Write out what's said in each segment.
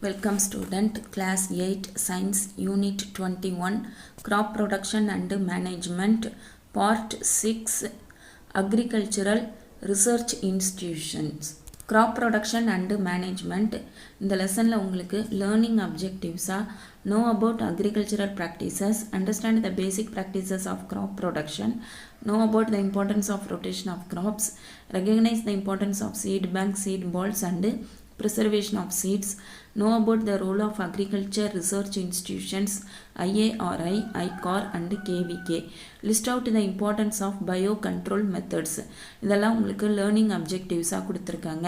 Welcome student, class 8 science unit 21 crop production and management part 6 agricultural research institutions. Crop production and management இந்த லெசனில் உங்களுக்கு learning objectives know about agricultural practices, understand the basic practices of crop production, know about the importance of rotation of crops, recognize the importance of seed bank, seed balls and preservation of seeds, know about the role of agriculture research institutions IARI, ICAR and KVK, list out the importance of biocontrol methods. இதெல்லாம் உங்களுக்கு learning அப்ஜெக்டிவ்ஸாக கொடுத்துருக்காங்க.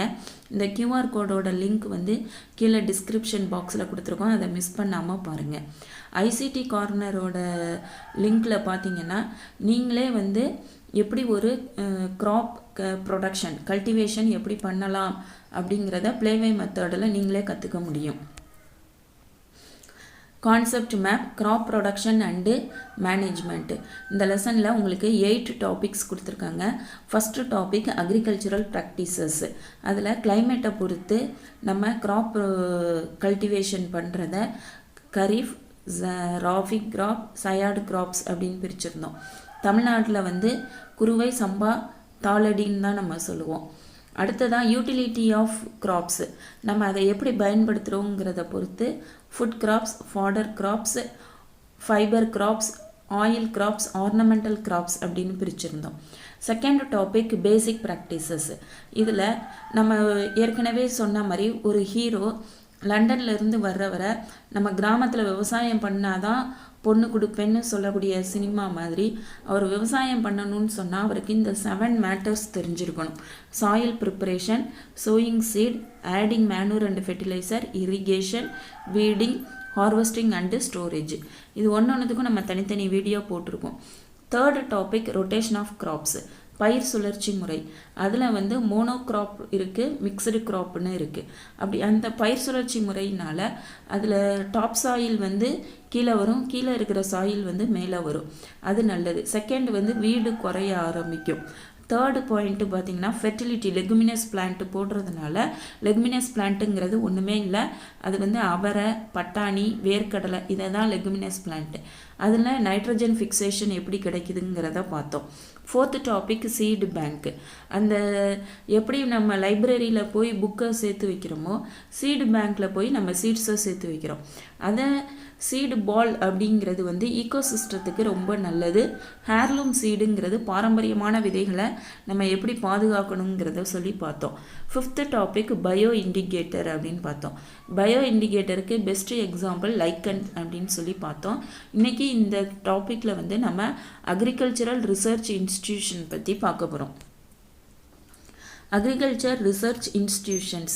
இந்த QR கோடோட link வந்து கீழே description பாக்ஸில் கொடுத்துருக்கோம், அதை miss பண்ணாமல் பாருங்கள். ஐசிடி கார்னரோட லிங்க்கில் பார்த்தீங்கன்னா நீங்களே வந்து எப்படி ஒரு க்ராப் ப்ரொடக்ஷன் கல்டிவேஷன் எப்படி பண்ணலாம் அப்படிங்கிறத ப்ளேவே மெத்தடில் நீங்களே கற்றுக்க முடியும். Concept map crop production and management. இந்த லெசனில் உங்களுக்கு 8 டாபிக்ஸ் கொடுத்துருக்காங்க. First topic agricultural practices. அதில் கிளைமேட்டை பொறுத்து நம்ம க்ராப் கல்டிவேஷன் பண்ணுறத கரீஃப், ராஃபி கிராப், சயாடு கிராப்ஸ் அப்படின்னு பிரிச்சிருந்தோம். தமிழ்நாட்டில் வந்து குறுவை, சம்பா, தாளடின்னு தான் நம்ம சொல்லுவோம். அடுத்ததான் யூட்டிலிட்டி ஆஃப் கிராப்ஸ், நம்ம அதை எப்படி பயன்படுத்துகிறோங்கிறத பொறுத்து food crops, fodder crops, fibre crops, oil crops, ornamental crops அப்படின்னு பிரிச்சிருந்தோம். Second topic basic practices. இதில் நம்ம ஏற்கனவே சொன்ன மாதிரி ஒரு ஹீரோ லண்டன்லேருந்து வர்றவரை நம்ம கிராமத்தில் விவசாயம் பண்ணாதான் பொண்ணு கொடுப்பேன்னு சொல்லக்கூடிய சினிமா மாதிரி அவர் விவசாயம் பண்ணணும்னு சொன்னால் அவருக்கு இந்த 7 மேட்டர்ஸ் தெரிஞ்சிருக்கணும். Soil preparation, sowing seed, adding manure and fertiliser, irrigation, weeding, harvesting and storage. இது ஒன்றுத்துக்கும் நம்ம தனித்தனி வீடியோ போட்டிருக்கோம். Third topic rotation of crops, பயிர் சுழற்சி முறை. அதில் வந்து மோனோ கிராப் இருக்குது, மிக்சடு கிராப்னு இருக்குது. அப்படி அந்த பயிர் சுழற்சி முறையினால் அதில் டாப் சாயில் வந்து கீழே வரும், கீழே இருக்கிற சாயில் வந்து மேலே வரும், அது நல்லது. செகண்ட் வந்து வீடு குறைய ஆரம்பிக்கும். தேர்டு பாயிண்ட்டு பார்த்திங்கன்னா ஃபெர்டிலிட்டி, லெகுமினஸ் பிளான்ட்டு போடுறதுனால லெகுமினஸ் பிளான்ட்டுங்கிறது ஒன்றுமே இல்லை, அது வந்து அவரை, பட்டாணி, வேர்க்கடலை இதை தான் லெகுமினஸ் பிளான்ட்டு. அதில் நைட்ரஜன் ஃபிக்சேஷன் எப்படி கிடைக்குதுங்கிறத பார்த்தோம். ஃபோர்த்து டாபிக் சீடு பேங்க்கு. அந்த எப்படி நம்ம லைப்ரரியில் போய் புக்கை சேர்த்து வைக்கிறோமோ சீடு பேங்க்கில் போய் நம்ம சீட்ஸை சேர்த்து வைக்கிறோம். அதை சீடு பால் அப்படிங்கிறது வந்து ஈகோசிஸ்டத்துக்கு ரொம்ப நல்லது. ஹேர்லூம் சீடுங்கிறது பாரம்பரியமான விதைகளை நம்ம எப்படி பாதுகாக்கணுங்கிறத சொல்லி பார்த்தோம். ஃபிஃப்த்து டாபிக் பயோ இண்டிகேட்டர் அப்படின்னு பார்த்தோம். பயோ இண்டிகேட்டருக்கு பெஸ்ட்டு எக்ஸாம்பிள் லைக்கன் அப்படின்னு சொல்லி பார்த்தோம். இன்றைக்கி இந்த டாப்பிக்கில் வந்து நம்ம அக்ரிகல்ச்சரல் ரிசர்ச் இன்ஸ்டிடியூஷன் பற்றி பார்க்க போகிறோம். Agriculture research institutions.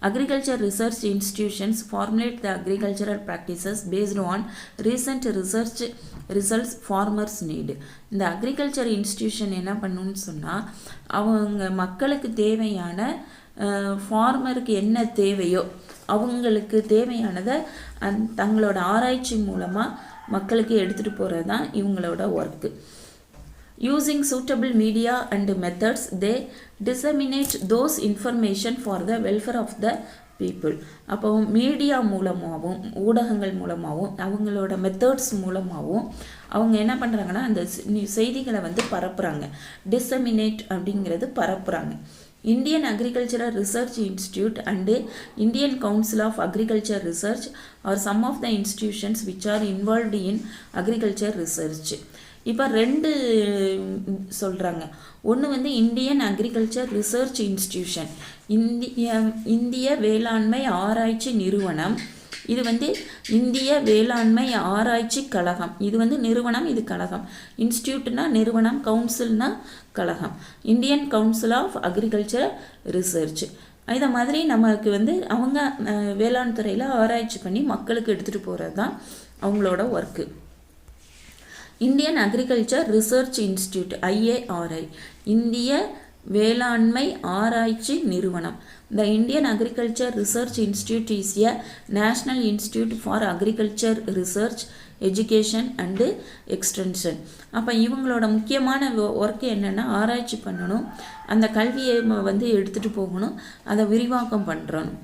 Agriculture research institutions formulate the agricultural practices based on recent research results farmers need. இந்த அக்ரிகல்ச்சர் இன்ஸ்டிடியூஷன் என்ன பண்ணணும்னு சொன்னால் அவங்க மக்களுக்கு தேவையான ஃபார்மருக்கு என்ன தேவையோ அவங்களுக்கு தேவையானதை தங்களோட ஆராய்ச்சி மூலமாக மக்களுக்கு எடுத்துகிட்டு போகிறது தான் இவங்களோட work. Using suitable media and methods, they disseminate those information for the welfare of the people. அப்போ மீடியா மூலமாகவும் ஊடகங்கள் மூலமாகவும் அவங்களோட மெத்தட்ஸ் மூலமாகவும் அவங்க என்ன பண்ணுறாங்கன்னா அந்த செய்திகளை வந்து பரப்புகிறாங்க. டிசமினேட் அப்படிங்கிறது பரப்புகிறாங்க. Indian agricultural research institute and Indian council of agriculture research are some of the institutions which are involved in agriculture research. இப்போ 2 சொல்கிறாங்க. ஒன்று வந்து இந்தியன் அக்ரிகல்ச்சர் ரிசர்ச் இன்ஸ்டிடியூஷன், இந்திய வேளாண்மை ஆராய்ச்சி நிறுவனம். இது வந்து இந்திய வேளாண்மை ஆராய்ச்சி கழகம். இது வந்து நிறுவனம், இது கழகம். இன்ஸ்டிடியூட்னா நிறுவனம், கவுன்சில்னா கழகம். Indian council of agriculture research. இதை மாதிரி நமக்கு வந்து அவங்க வேளாண் துறையில் ஆராய்ச்சி பண்ணி மக்களுக்கு எடுத்துகிட்டு போகிறது தான் அவங்களோட work. Indian agriculture research institute IARI, இந்திய வேளாண்மை ஆராய்ச்சி நிறுவனம். The Indian Agriculture Research Institute is a national institute for agriculture research, education and extension. அப்போ இவங்களோட முக்கியமான ஒர்க்கு என்னென்னா ஆராய்ச்சி பண்ணணும், அந்த கல்வியை வந்து எடுத்துகிட்டு போகணும், அதை விரிவாக்கம் பண்ணுறணும்.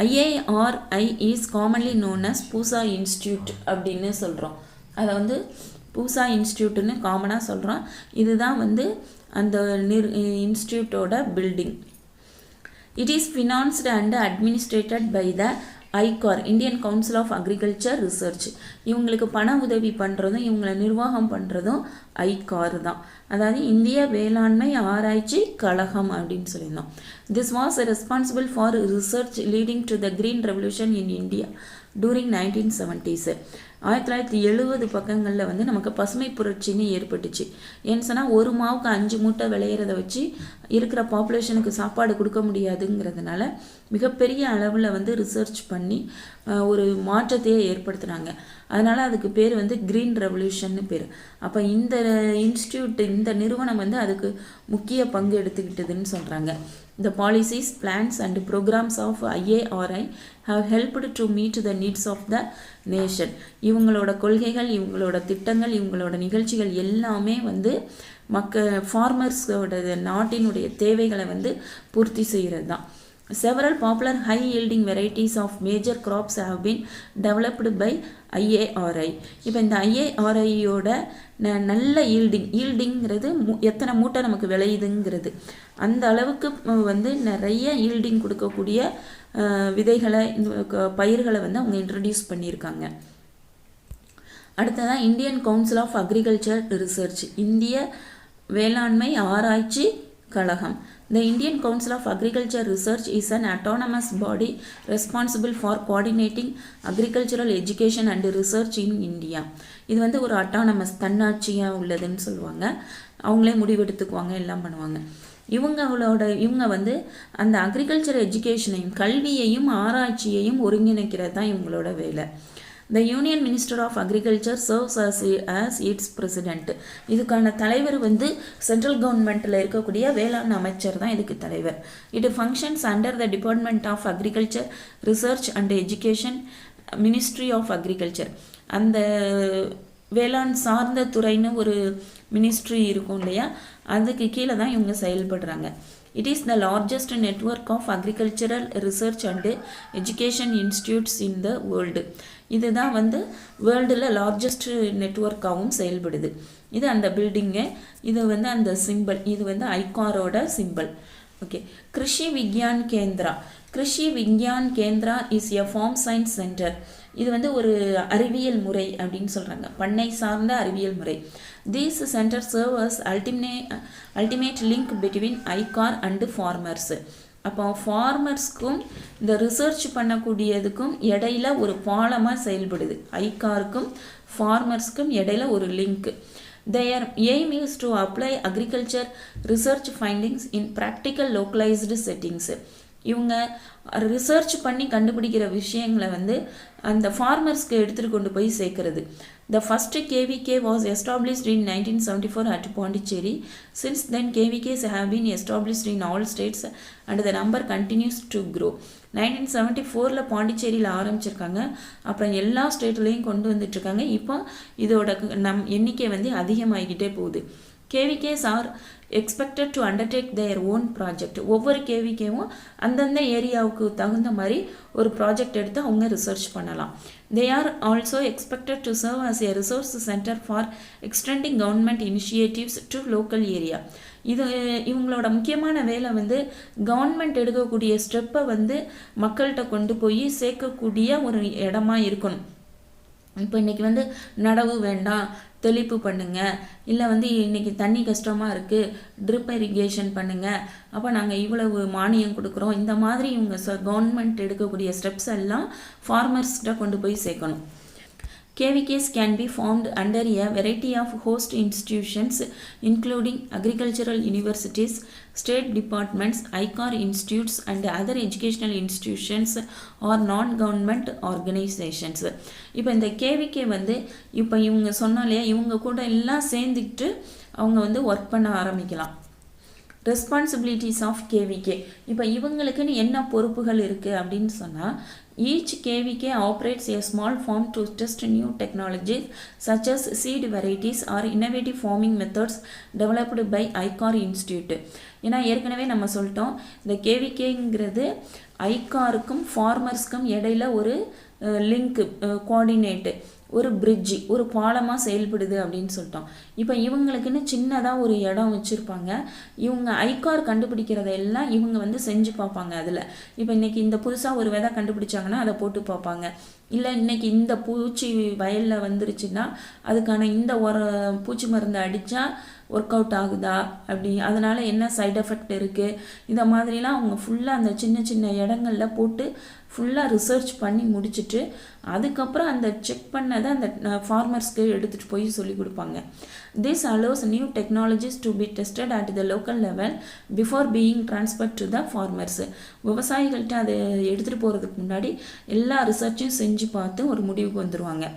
IARI is commonly known as Pusa institute அப்படின்னு சொல்கிறோம். அதை வந்து பூசா இன்ஸ்டியூட்டுன்னு காமனாக சொல்கிறோம். இதுதான் வந்து அந்த இன்ஸ்டியூட்டோட building. It is financed and administered by the ICAR, Indian council of agriculture research. இவங்களுக்கு பண உதவி பண்ணுறதும் இவங்களை நிர்வாகம் பண்ணுறதும் ஐகார் தான், அதாவது இந்திய வேளாண்மை ஆராய்ச்சி கழகம் அப்படின்னு சொல்லியிருந்தோம். This was responsible for research leading to the green revolution in India during 1970s. 1970 பக்கங்களில் வந்து நமக்கு பசுமை புரட்சின்னு ஏற்பட்டுச்சு. ஏன்னு சொன்னால் ஒரு மாவுக்கு 5 மூட்டை விளையிறத வச்சு இருக்கிற பாப்புலேஷனுக்கு சாப்பாடு கொடுக்க முடியாதுங்கிறதுனால மிகப்பெரிய அளவில் வந்து ரிசர்ச் பண்ணி ஒரு மாற்றத்தையே ஏற்படுத்தினாங்க. அதனால் அதுக்கு பேர் வந்து கிரீன் ரெவல்யூஷன்னு பேர். அப்போ இந்த இன்ஸ்டியூட், இந்த நிறுவனம் வந்து அதுக்கு முக்கிய பங்கு எடுத்துக்கிட்டதுன்னு சொல்கிறாங்க. The policies, plans and programs of IARI have helped to meet the needs of the nation. இவங்களோட கொள்கைகள், இவங்களோட திட்டங்கள், இவங்களோட நிகழ்ச்சிகள் எல்லாமே வந்து ஃபார்மர்ஸோட நாட்டினுடைய தேவைகளை வந்து பூர்த்தி செய்கிறது தான். Several popular high-yielding varieties of major crops have been developed by IARI. இப்போ இந்த IARIயோட நல்ல ஈல்டிங்கிறது எத்தனை மூட்டை நமக்கு விளையுதுங்கிறது, அந்த அளவுக்கு வந்து நிறைய ஈல்டிங் கொடுக்கக்கூடிய விதைகளை, பயிர்களை வந்து அவங்க இன்ட்ரடியூஸ் பண்ணியிருக்காங்க. அடுத்ததான் Indian council of agriculture research, இந்திய வேளாண்மை ஆராய்ச்சி கழகம். The Indian Council of Agriculture Research is an autonomous body responsible for coordinating agricultural education and research in India. இது வந்து ஒரு அட்டானமஸ், தன்னாட்சியாக உள்ளதுன்னு சொல்லுவாங்க. அவங்களே முடிவெடுத்துக்குவாங்க, எல்லாம் பண்ணுவாங்க. இவங்க வந்து அந்த அக்ரிகல்ச்சர் எஜுகேஷனையும் கல்வியையும் ஆராய்ச்சியையும் ஒருங்கிணைக்கிறது தான் இவங்களோட வேலை. The Union Minister of Agriculture serves as its president. இதுக்கான தலைவர் வந்து சென்ட்ரல் கவர்மெண்ட்டில் இருக்கக்கூடிய வேளாண் அமைச்சர் தான் இதுக்கு தலைவர். It functions under the Department of Agriculture, Research and Education, Ministry of Agriculture. அந்த வேளாண் சார்ந்த துறைன்னு ஒரு மினிஸ்ட்ரி இருக்கும் இல்லையா, அதுக்கு கீழே தான் இவங்க செயல்படுறாங்க. It is the largest network of agricultural research and education institutes in the world. இதுதான் வந்து வேர்ல்டில் லார்ஜஸ்ட் நெட்வொர்க்காகவும் செயல்படுது. இது அந்த பில்டிங்கு, இது வந்து அந்த சிம்பிள், இது வந்து ஐகாரோட simple. Okay, Krishi Vigyan Kendra. Krishi Vigyan Kendra is a farm science centre. இது வந்து ஒரு அறிவியல் முறை அப்படின்னு சொல்கிறாங்க, பண்ணை சார்ந்த அறிவியல் முறை. These centers serve as ultimate link between ICAR and farmers. அப்போ ஃபார்மர்ஸ்க்கும் இந்த ரிசர்ச் பண்ணக்கூடியதுக்கும் இடையில ஒரு பாலமாக செயல்படுது. ஐகாருக்கும் ஃபார்மர்ஸ்க்கும் இடையில ஒரு link. Their aim is to apply agriculture research findings in practical localized settings. இவங்க ரிசர்ச் பண்ணி கண்டுபிடிக்கிற விஷயங்களை வந்து அந்த ஃபார்மர்ஸ்க்கு எடுத்துகிட்டு கொண்டு போய் சேர்க்கறது. The first KVK was established in 1974 at Pondicherry. Since then, KVKs have been established in all states and the number continues to grow. 1974 பாண்டிச்சேரியில் ஆரம்பிச்சிருக்காங்க, அப்புறம் எல்லா ஸ்டேட்லேயும் கொண்டு வந்துட்டுருக்காங்க. இப்போ இதோட எண்ணிக்கை வந்து அதிகமாகிக்கிட்டே போகுது. KVKs are expected to undertake their own project. ஒவ்வொரு கேவிகேவும் அந்தந்த ஏரியாவுக்கு தகுந்த மாதிரி ஒரு ப்ராஜெக்ட் எடுத்து அவங்க ரிசர்ச் பண்ணலாம். They are also expected to serve as a resource center for extending government initiatives to local area. இவங்களோட முக்கியமான வேலை வந்து கவர்மெண்ட் எடுக்கக்கூடிய ஸ்டெப்பை வந்து மக்கள்கிட்ட கொண்டு போய் சேர்க்கக்கூடிய ஒரு இடமா இருக்கணும். இப்போ இன்றைக்கி வந்து நடவு வேண்டாம், தெளிப்பு பண்ணுங்கள், இல்லை வந்து இன்றைக்கி தண்ணி கஷ்டமாக இருக்குது, ட்ரிப் இரிகேஷன் பண்ணுங்கள், அப்போ நாங்கள் இவ்வளவு மானியம் கொடுக்குறோம், இந்த மாதிரி இவங்க கவர்மெண்ட் எடுக்கக்கூடிய ஸ்டெப்ஸ் எல்லாம் ஃபார்மர்ஸ்கிட்ட கொண்டு போய் சேர்க்கணும். KVKs can be formed under a variety of host institutions including agricultural universities, state departments, ICAR institutes and other educational institutions or non-government organizations. இப்போ இந்த KVK வந்து இப்போ இவங்க சொன்னாலே இவங்க கூட எல்லாம் சேர்ந்துக்கிட்டு அவங்க வந்து ஒர்க் பண்ண ஆரம்பிக்கலாம். ரெஸ்பான்சிபிலிட்டிஸ் ஆஃப் KVK, இப்போ இவங்களுக்குன்னு என்ன பொறுப்புகள் இருக்குது அப்படின்னு சொன்னால், each KVK operates a small farm to test new technologies such as seed varieties or innovative farming methods developed by ICAR Institute. ஏன்னா ஏற்கனவே நம்ம சொல்லிட்டோம், இந்த KVKங்கிறது ஐகாருக்கும் ஃபார்மர்ஸ்க்கும் இடையில ஒரு லிங்க்கு கோஆர்டினேட்டு ஒரு பிரிட்ஜி ஒரு பாலமாக செயல்படுது அப்படின்னு சொல்லிட்டோம். இப்போ இவங்களுக்குன்னு சின்னதாக ஒரு இடம் வச்சுருப்பாங்க. இவங்க ஐகார் கண்டுபிடிக்கிறதெல்லாம் இவங்க வந்து செஞ்சு பார்ப்பாங்க. அதில் இப்போ இன்றைக்கி இந்த புதுசாக ஒரு விதை கண்டுபிடிச்சாங்கன்னா அதை போட்டு பார்ப்பாங்க. இல்லை இன்றைக்கி இந்த பூச்சி வயலில் வந்துருச்சுன்னா அதுக்கான இந்த ஒரு பூச்சி மருந்து அடித்தா ஒர்க் அவுட் ஆகுதா அப்படி அதனால் என்ன சைட் எஃபெக்ட் இருக்குது இந்த மாதிரிலாம் அவங்க ஃபுல்லாக அந்த சின்ன சின்ன இடங்களில் போட்டு ஃபுல்லாக ரிசர்ச் பண்ணி முடிச்சுட்டு அதுக்கப்புறம் அந்த செக் பண்ணதை அந்த ஃபார்மர்ஸ்க்கு எடுத்துகிட்டு போய் சொல்லி கொடுப்பாங்க. This allows new technologies to be tested at the local level before being transfer to the farmers. விவசாயிகள்கிட்ட அதை எடுத்துகிட்டு போகிறதுக்கு முன்னாடி எல்லா ரிசர்ச்சையும் செஞ்சு பார்த்து ஒரு முடிவுக்கு வந்துடுவாங்க.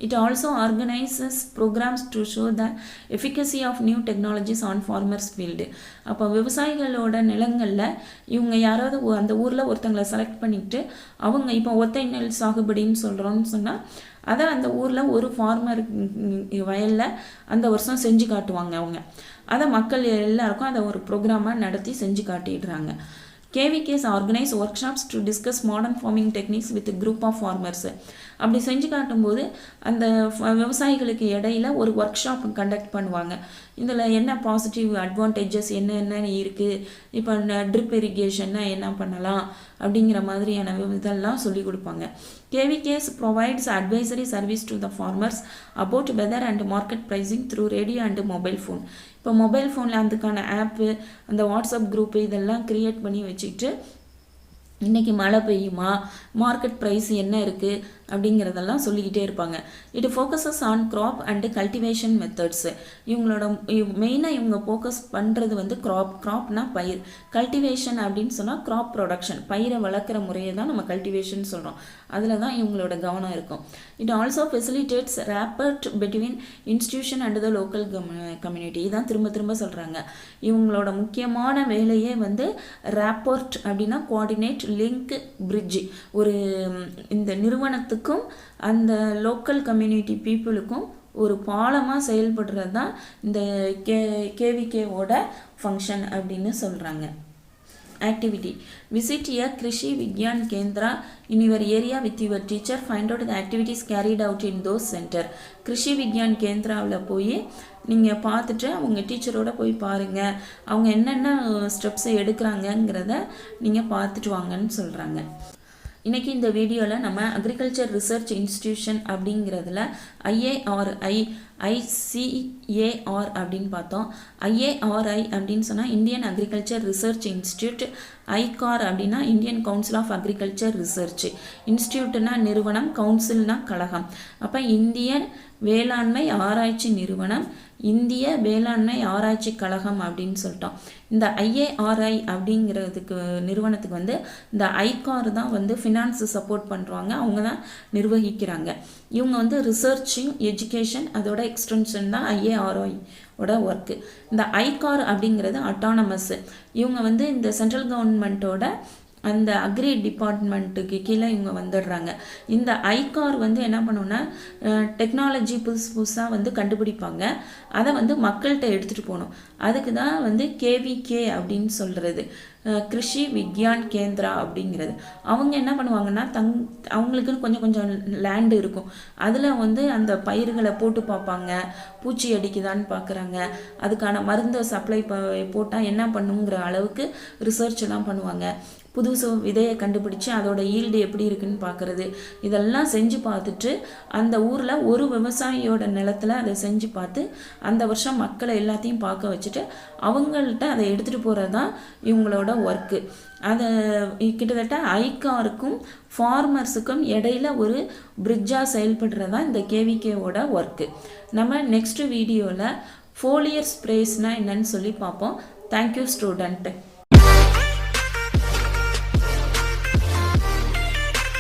It also organizes programs to show the efficacy of new technologies on farmers field. அப்போ விவசாயிகளோட நிலங்களில் இவங்க யாராவது அந்த ஊரில் ஒருத்தங்களை செலக்ட் பண்ணிக்கிட்டு அவங்க இப்போ ஒத்தை நெல் சாகுபடின்னு சொல்கிறோன்னு சொன்னால் அதை அந்த ஊரில் ஒரு ஃபார்மர் வயலில் அந்த வருஷம் செஞ்சு காட்டுவாங்க. அவங்க அதை மக்கள் எல்லாருக்கும் அதை ஒரு ப்ரோக்ராமாக நடத்தி செஞ்சு காட்டிடுறாங்க. KVKs organize workshops to discuss modern farming techniques with a group of farmers. அப்படி செஞ்சு காட்டும்போது அந்த விவசாயிகளுக்கு இடையில ஒரு ஒர்க் ஷாப் கண்டக்ட் பண்ணுவாங்க. இதில் என்ன பாசிட்டிவ் அட்வான்டேஜஸ் என்னென்ன இருக்குது, இப்போ ட்ரிப் இரிகேஷன்னா என்ன பண்ணலாம் அப்படிங்கிற மாதிரியான இதெல்லாம் சொல்லி கொடுப்பாங்க. KVKs provides advisory service to the farmers about weather and market pricing through radio and mobile phone. இப்போ மொபைல் ஃபோனில் அதுக்கான ஆப்பு அந்த வாட்ஸ்அப் குரூப்பு இதெல்லாம் க்ரியேட் பண்ணி வச்சுக்கிட்டு இன்றைக்கி மழை பெய்யுமா, மார்க்கெட் ப்ரைஸ் என்ன இருக்குது அப்படிங்கிறதெல்லாம் சொல்லிக்கிட்டே இருப்பாங்க. It focuses on crop and cultivation methods. இவங்களோட மெயினாக இவங்க ஃபோக்கஸ் பண்ணுறது வந்து க்ராப்னா பயிர், கல்டிவேஷன் அப்படின்னு சொன்னால் க்ராப் ப்ரொடக்ஷன், பயிரை வளர்க்குற முறையை தான் நம்ம கல்டிவேஷன் சொல்கிறோம். அதில் தான் இவங்களோட கவனம் இருக்கும். It also facilitates rapport between institution and the local community. இதான் திரும்ப திரும்ப சொல்கிறாங்க. இவங்களோட முக்கியமான வேலையே வந்து ரேப்போர்ட் அப்படின்னா கோஆர்டினேட், லிங்க், பிரிட்ஜ். ஒரு இந்த நிறுவனத்துக்கும் அந்த லோக்கல் கம்யூனிட்டி பீப்புளுக்கும் ஒரு பாலமாக செயல்படுறது தான் இந்த கேவிகேவோட ஃபங்க்ஷன் அப்படின்னு சொல்கிறாங்க. Activity. Visit a Krishi Vigyan Kendra in your area with your teacher. Find out the activities carried out in those center. Krishi Vigyan Kendraவில் போய் நீங்கள் பார்த்துட்டு அவங்க டீச்சரோட போய் பாருங்கள், அவங்க என்னென்ன ஸ்டெப்ஸை எடுக்கிறாங்கங்கிறத நீங்கள் பார்த்துட்டு வாங்கன்னு சொல்கிறாங்க. இன்றைக்கி இந்த வீடியோவில் நம்ம அக்ரிகல்ச்சர் ரிசர்ச் இன்ஸ்டிடியூஷன் அப்படிங்கிறதுல ICAR அப்படின்னு பார்த்தோம். IARI அப்படின்னு சொன்னால் Indian agriculture research institute, ICAR அப்படின்னா Indian council of agriculture research. இன்ஸ்டியூட்னா நிறுவனம், கவுன்சில்னா கழகம். அப்போ இந்திய வேளாண்மை ஆராய்ச்சி நிறுவனம், இந்திய வேளாண்மை ஆராய்ச்சி கழகம் அப்படின்னு சொல்லிட்டோம். இந்த IARI அப்படிங்கிறதுக்கு நிறுவனத்துக்கு வந்து இந்த ஐகார் தான் வந்து ஃபினான்ஸு சப்போர்ட் பண்ணுறாங்க, அவங்க தான் நிர்வகிக்கிறாங்க. இவங்க வந்து ரிசர்ச்சிங், எஜுகேஷன் அதோட எக்ஸ்டென்ஷன் தான் IARI ஓட ஒர்க்கு. இந்த ஐகார் அப்படிங்கிறது அட்டானமஸ். இவங்க வந்து இந்த சென்ட்ரல் கவர்மெண்ட்டோட அந்த அக்ரி டிபார்ட்மெண்ட்டுக்கு கீழே இவங்க வந்துடுறாங்க. இந்த ஐகார் வந்து என்ன பண்ணுன்னா டெக்னாலஜி புதுசாக வந்து கண்டுபிடிப்பாங்க, அதை வந்து மக்கள்கிட்ட எடுத்துகிட்டு போகணும். அதுக்கு தான் வந்து KVK அப்படின்னு சொல்கிறது, கிருஷி விக்யான் கேந்திரா அப்படிங்கிறது. அவங்க என்ன பண்ணுவாங்கன்னா அவங்களுக்குன்னு கொஞ்சம் கொஞ்சம் லேண்டு இருக்கும், அதில் வந்து அந்த பயிர்களை போட்டு பார்ப்பாங்க, பூச்சி அடிக்குதான்னு பார்க்குறாங்க, அதுக்கான மருந்தை சப்ளை போட்டால் என்ன பண்ணுங்கிற அளவுக்கு ரிசர்ச் எல்லாம் பண்ணுவாங்க. புதுசு விதையை கண்டுபிடிச்சு அதோட ஈல்டு எப்படி இருக்குன்னு பார்க்குறது, இதெல்லாம் செஞ்சு பார்த்துட்டு அந்த ஊரில் ஒரு விவசாயியோட நிலத்தில் அதை செஞ்சு பார்த்து அந்த வருஷம் மக்களை எல்லாத்தையும் பார்க்க வச்சுட்டு அவங்கள்ட்ட அதை எடுத்துகிட்டு போகிறது தான் இவங்களோட ஒர்க்கு. அதை கிட்டத்தட்ட ஐகாருக்கும் ஃபார்மர்ஸுக்கும் இடையில ஒரு பிரிட்ஜாக செயல்படுறது தான் இந்த KVKவோட ஒர்க்கு. நம்ம நெக்ஸ்ட் வீடியோவில் ஃபோலியர் ஸ்ப்ரேஸ்னால் என்னன்னு சொல்லி பார்ப்போம். Thank you student.